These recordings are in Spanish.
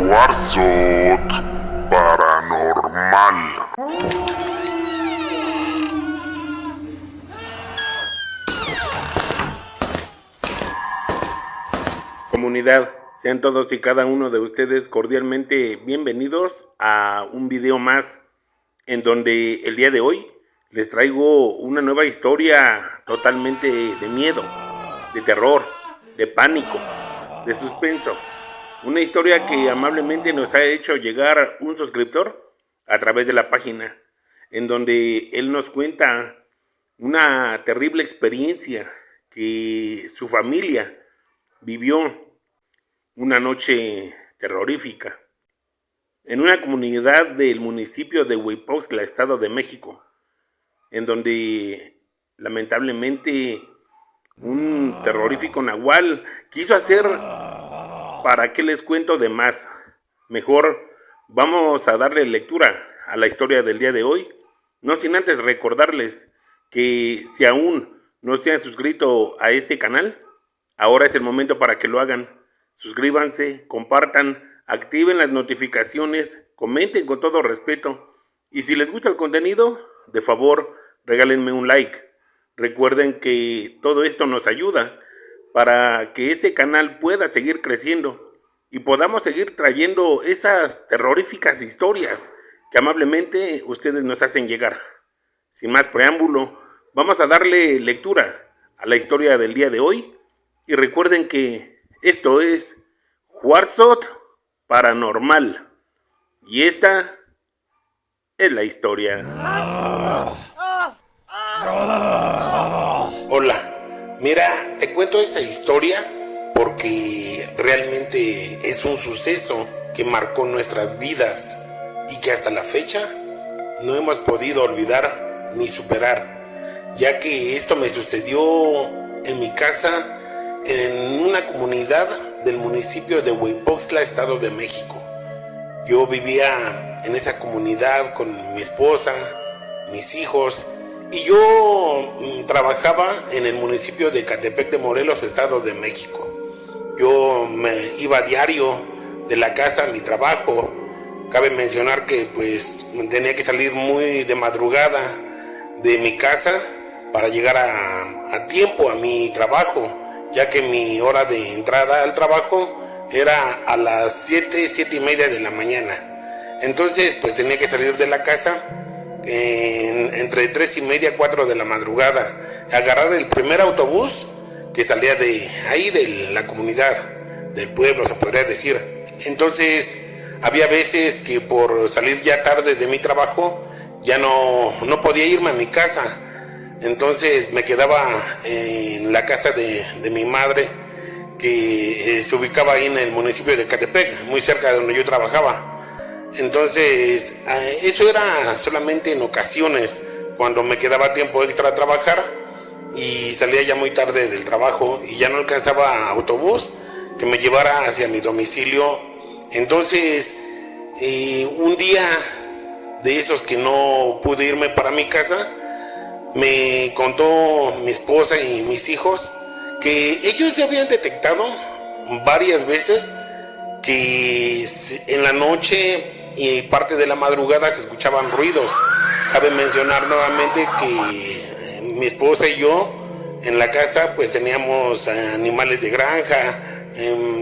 Warzone Paranormal. Comunidad, sean todos y cada uno de ustedes cordialmente bienvenidos a un video más en donde el día de hoy les traigo una nueva historia totalmente de miedo, de terror, de pánico, de suspenso. Una historia que amablemente nos ha hecho llegar un suscriptor a través de la página, en donde él nos cuenta una terrible experiencia que su familia vivió una noche terrorífica en una comunidad del municipio de Huipautla, Estado de México, en donde lamentablemente un terrorífico nahual quiso hacer... ¿Para qué les cuento de más? Mejor vamos a darle lectura a la historia del día de hoy, no sin antes recordarles que si aún no se han suscrito a este canal, ahora es el momento para que lo hagan. Suscríbanse, compartan, activen las notificaciones, comenten con todo respeto y si les gusta el contenido, de favor, regálenme un like. Recuerden que todo esto nos ayuda para que este canal pueda seguir creciendo y podamos seguir trayendo esas terroríficas historias que amablemente ustedes nos hacen llegar. Sin más preámbulo, vamos a darle lectura a la historia del día de hoy y recuerden que esto es Warzone Paranormal y esta es la historia. Hola. Mira, te cuento esta historia porque realmente es un suceso que marcó nuestras vidas y que hasta la fecha no hemos podido olvidar ni superar, ya que esto me sucedió en mi casa en una comunidad del municipio de Huipautla, Estado de México. Yo vivía en esa comunidad con mi esposa, mis hijos, y yo trabajaba en el municipio de Ecatepec de Morelos, Estado de México. Yo me iba a diario de la casa a mi trabajo. Cabe mencionar que pues tenía que salir muy de madrugada de mi casa para llegar a tiempo a mi trabajo, ya que mi hora de entrada al trabajo era a las 7:30 de la mañana. Entonces pues tenía que salir de la casa entre 3:30 y 4 de la madrugada, agarrar el primer autobús que salía de ahí, de la comunidad, del pueblo, se podría decir. Entonces había veces que por salir ya tarde de mi trabajo ya no podía irme a mi casa. Entonces me quedaba en la casa de mi madre, que se ubicaba ahí en el municipio de Ecatepec, muy cerca de donde yo trabajaba. Entonces, eso era solamente en ocasiones, cuando me quedaba tiempo extra a trabajar y salía ya muy tarde del trabajo y ya no alcanzaba autobús que me llevara hacia mi domicilio. Entonces, un día de esos que no pude irme para mi casa, me contó mi esposa y mis hijos que ellos ya habían detectado varias veces que en la noche y parte de la madrugada se escuchaban ruidos. Cabe mencionar nuevamente que mi esposa y yo en la casa pues teníamos animales de granja,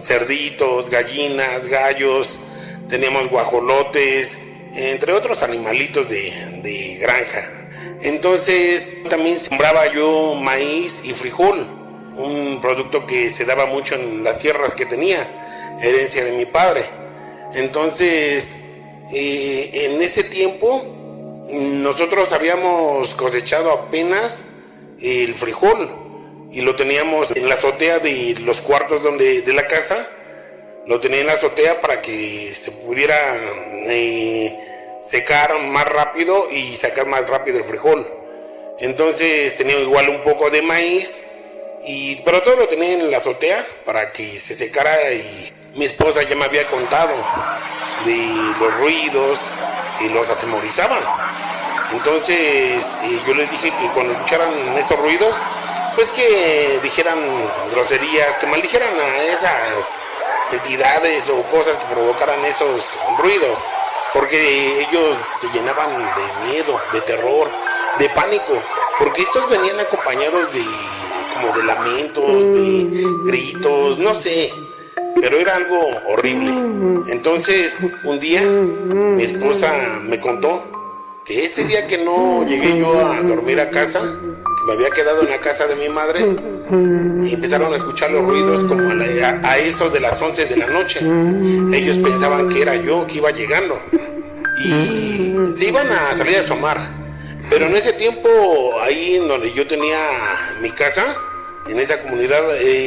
cerditos, gallinas, gallos, teníamos guajolotes, entre otros animalitos de granja. Entonces también sembraba yo maíz y frijol, un producto que se daba mucho en las tierras que tenía, herencia de mi padre. Entonces en ese tiempo nosotros habíamos cosechado apenas el frijol y lo teníamos en la azotea de los cuartos de la casa. Lo tenía en la azotea para que se pudiera secar más rápido y sacar más rápido el frijol. Entonces tenía igual un poco de maíz, pero todo lo tenía en la azotea para que se secara. Y mi esposa ya me había contado de los ruidos que los atemorizaban. Entonces yo les dije que cuando escucharan esos ruidos, pues que dijeran groserías, que maldijeran a esas entidades o cosas que provocaran esos ruidos, porque ellos se llenaban de miedo, de terror, de pánico, porque estos venían acompañados de como de lamentos, de gritos, no sé, pero era algo horrible. Entonces un día mi esposa me contó que ese día que no llegué yo a dormir a casa, que me había quedado en la casa de mi madre, y empezaron a escuchar los ruidos como a eso de las 11 de la noche. Ellos pensaban que era yo que iba llegando y se iban a salir a asomar. Pero en ese tiempo, ahí en donde yo tenía mi casa, en esa comunidad,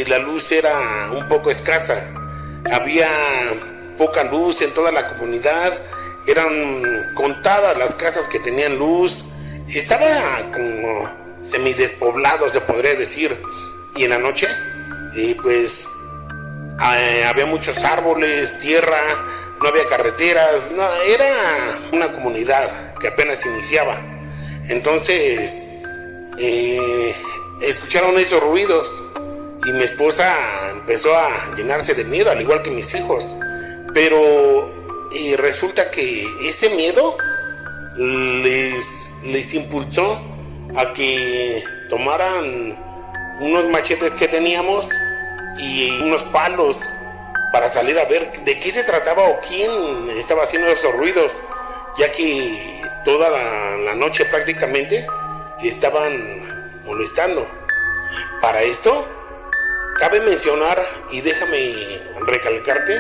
la luz era un poco escasa. Había poca luz en toda la comunidad. Eran contadas las casas que tenían luz. Estaba como semidespoblado, se podría decir. Y en la noche, pues había muchos árboles, tierra, no había carreteras. No, era una comunidad que apenas iniciaba. Entonces, escucharon esos ruidos y mi esposa empezó a llenarse de miedo, al igual que mis hijos. Pero resulta que ese miedo les impulsó a que tomaran unos machetes que teníamos y unos palos para salir a ver de qué se trataba o quién estaba haciendo esos ruidos, ya que toda la noche prácticamente estaban molestando. Para esto, cabe mencionar y déjame recalcarte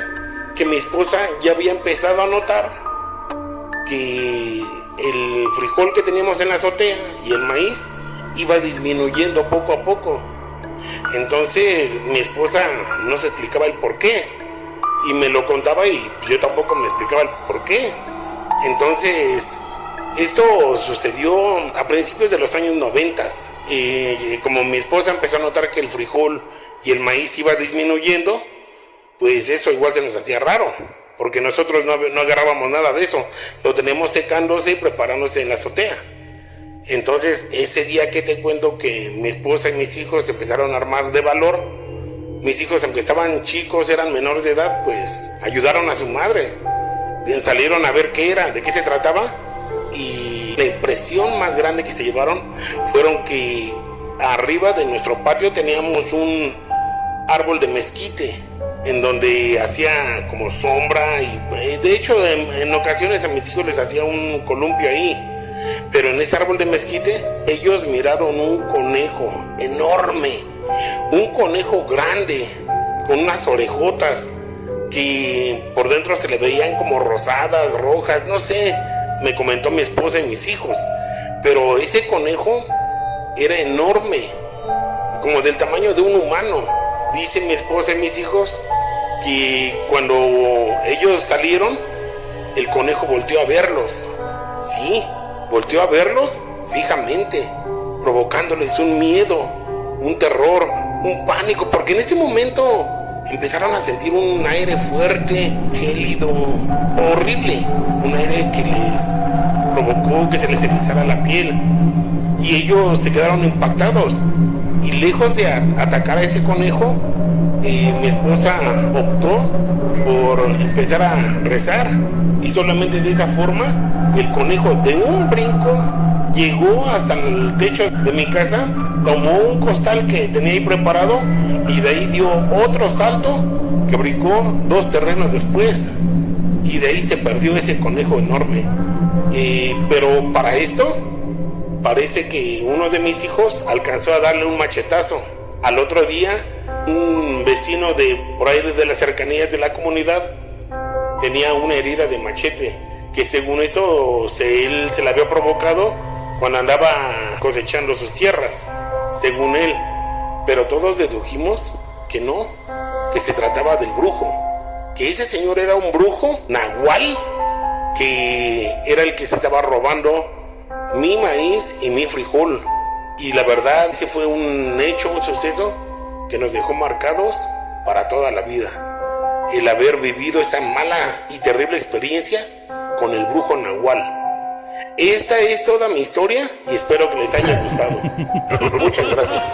que mi esposa ya había empezado a notar que el frijol que teníamos en la azotea y el maíz iba disminuyendo poco a poco. Entonces mi esposa no se explicaba el por qué y me lo contaba y yo tampoco me explicaba el por qué. Entonces esto sucedió a principios de los años 90. Como mi esposa empezó a notar que el frijol y el maíz iba disminuyendo, pues eso igual se nos hacía raro, porque nosotros no agarrábamos nada de eso, lo tenemos secándose y preparándose en la azotea. Entonces ese día que te cuento que mi esposa y mis hijos empezaron a armar de valor, mis hijos, aunque estaban chicos, eran menores de edad, pues ayudaron a su madre, salieron a ver qué era, de qué se trataba, y la impresión más grande que se llevaron fueron que arriba de nuestro patio teníamos un árbol de mezquite en donde hacía como sombra y de hecho en ocasiones a mis hijos les hacía un columpio ahí. Pero en ese árbol de mezquite ellos miraron un conejo enorme, un conejo grande con unas orejotas que por dentro se le veían como rosadas, rojas, no sé, me comentó mi esposa y mis hijos. Pero ese conejo era enorme, como del tamaño de un humano. Dice mi esposa y mis hijos que cuando ellos salieron, el conejo volteó a verlos. Sí, volteó a verlos fijamente, provocándoles un miedo, un terror, un pánico, porque en ese momento empezaron a sentir un aire fuerte, gélido, horrible, un aire que les provocó que se les erizara la piel, y ellos se quedaron impactados. Y lejos de atacar a ese conejo, mi esposa optó por empezar a rezar, y solamente de esa forma el conejo de un brinco llegó hasta el techo de mi casa, tomó un costal que tenía ahí preparado y de ahí dio otro salto que brincó 2 terrenos después, y de ahí se perdió ese conejo enorme. Pero para esto parece que uno de mis hijos alcanzó a darle un machetazo. Al otro día, un vecino de por ahí de las cercanías de la comunidad tenía una herida de machete que según eso él se la había provocado cuando andaba cosechando sus tierras, según él. Pero todos dedujimos que no, que se trataba del brujo, que ese señor era un brujo nahual, que era el que se estaba robando mi maíz y mi frijol. Y la verdad, ese fue un hecho, un suceso que nos dejó marcados para toda la vida, el haber vivido esa mala y terrible experiencia con el brujo nahual. Esta es toda mi historia y espero que les haya gustado. Muchas gracias.